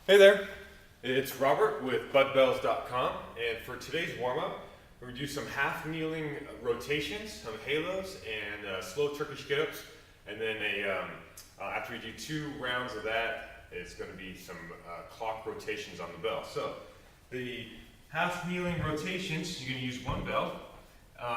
Hey there, it's Robert with budbells.com, and for today's warm-up, we're going to do some half kneeling rotations, some halos, and slow Turkish get-ups, and then after we do 2 rounds of that, it's going to be some clock rotations on the bell. So the half kneeling rotations, you're going to use 1 bell.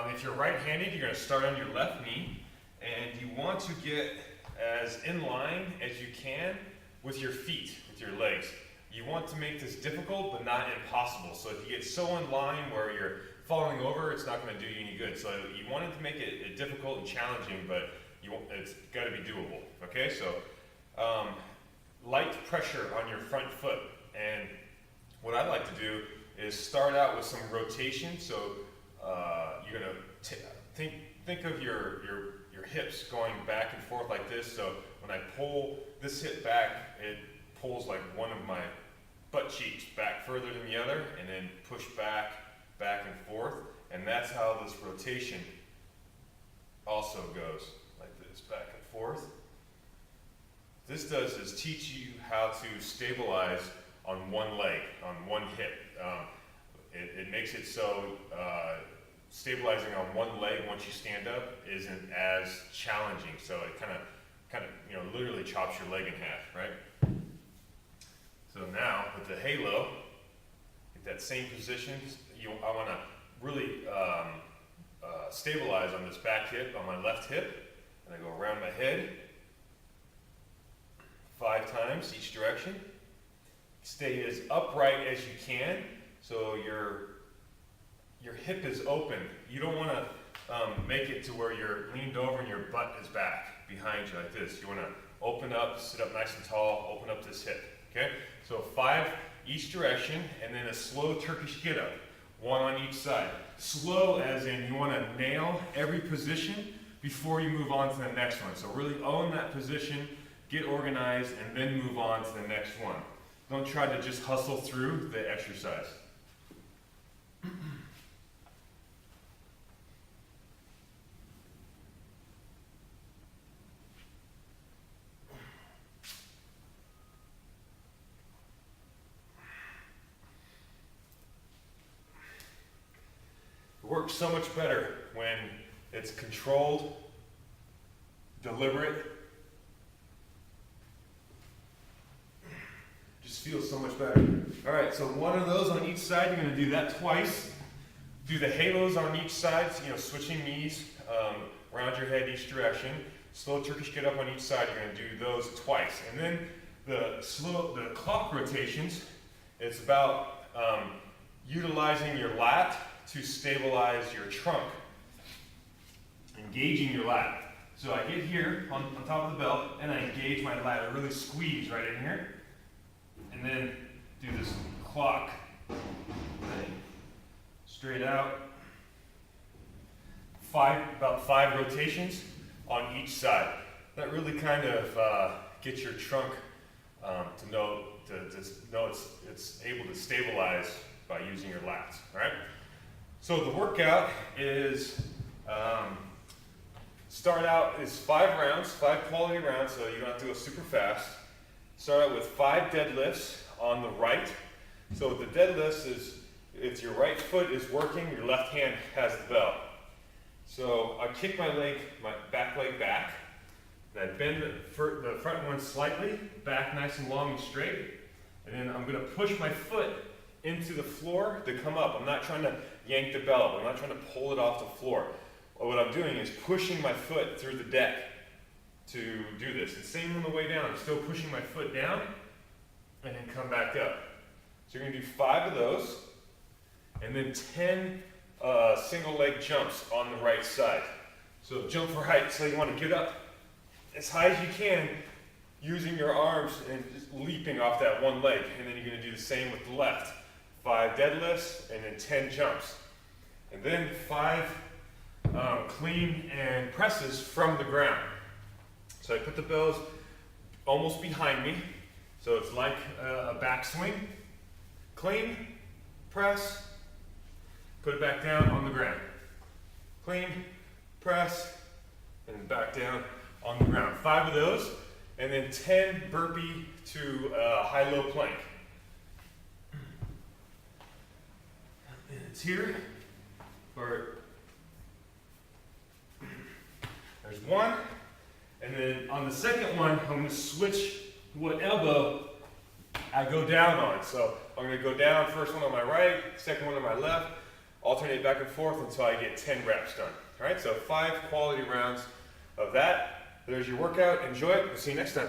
If you're right-handed, you're going to start on your left knee, and you want to get as in line as you can with your feet, with your legs. You want to make this difficult, but not impossible. So if you get so in line where you're falling over, it's not going to do you any good. So you want it to make it difficult and challenging, but it's got to be doable. Okay, so light pressure on your front foot. And what I like to do is start out with some rotation. So you're going to think of your hips going back and forth like this. So when I pull this hip back, it pulls like one of my butt cheeks back further than the other, and then push back and forth. And that's how this rotation also goes, like this, back and forth. This does is teach you how to stabilize on one leg, on one hip. It makes it so stabilizing on one leg once you stand up isn't as challenging. So it kind of literally chops your leg in half, right? So now with the halo, get that same position. I want to really stabilize on this back hip, on my left hip, and I go around my head 5 times each direction. Stay as upright as you can, so your hip is open. You don't want to make it to where you're leaned over and your butt is back behind you like this. You want to open up, sit up nice and tall, open up this hip. Okay, so 5 each direction, and then a slow Turkish get-up, 1 on each side. Slow as in you want to nail every position before you move on to the next one. So really own that position, get organized, and then move on to the next one. Don't try to just hustle through the exercise. It works so much better when it's controlled, deliberate. Just feels so much better. All right, so 1 of those on each side. You're going to do that twice. Do the halos on each side, switching knees around your head each direction. Slow Turkish get up on each side. You're going to do those twice. And then the clock rotations, it's about utilizing your lat to stabilize your trunk, engaging your lat. So I get here on top of the belt, and I engage my lat. I really squeeze right in here, and then do this clock thing. Straight out. About 5 rotations on each side. That really kind of gets your trunk to know it's able to stabilize by using your lats. All right. So the workout is start out is 5 rounds, 5 quality rounds, so you don't have to go super fast. Start out with 5 deadlifts on the right. So the deadlifts is if your right foot is working, your left hand has the bell. So I kick my back leg back, and I bend the front one slightly, back nice and long and straight, and then I'm going to push my foot into the floor to come up. I'm not trying to yank the bell up. I'm not trying to pull it off the floor. What I'm doing is pushing my foot through the deck to do this. And same on the way down. I'm still pushing my foot down and then come back up. So you're going to do 5 of those, and then 10 single leg jumps on the right side. So jump for height. So you want to get up as high as you can using your arms and just leaping off that one leg. And then you're going to do the same with the left. 5 deadlifts and then 10 jumps. And then 5 clean and presses from the ground. So I put the bells almost behind me. So it's like a backswing. Clean, press, put it back down on the ground. Clean, press, and back down on the ground. 5 of those, and then 10 burpee to high-low plank. It's here. Or there's one. And then on the second one, I'm going to switch what elbow I go down on. So I'm going to go down, first one on my right, second one on my left, alternate back and forth until I get 10 reps done. All right, so 5 quality rounds of that. There's your workout. Enjoy it. We'll see you next time.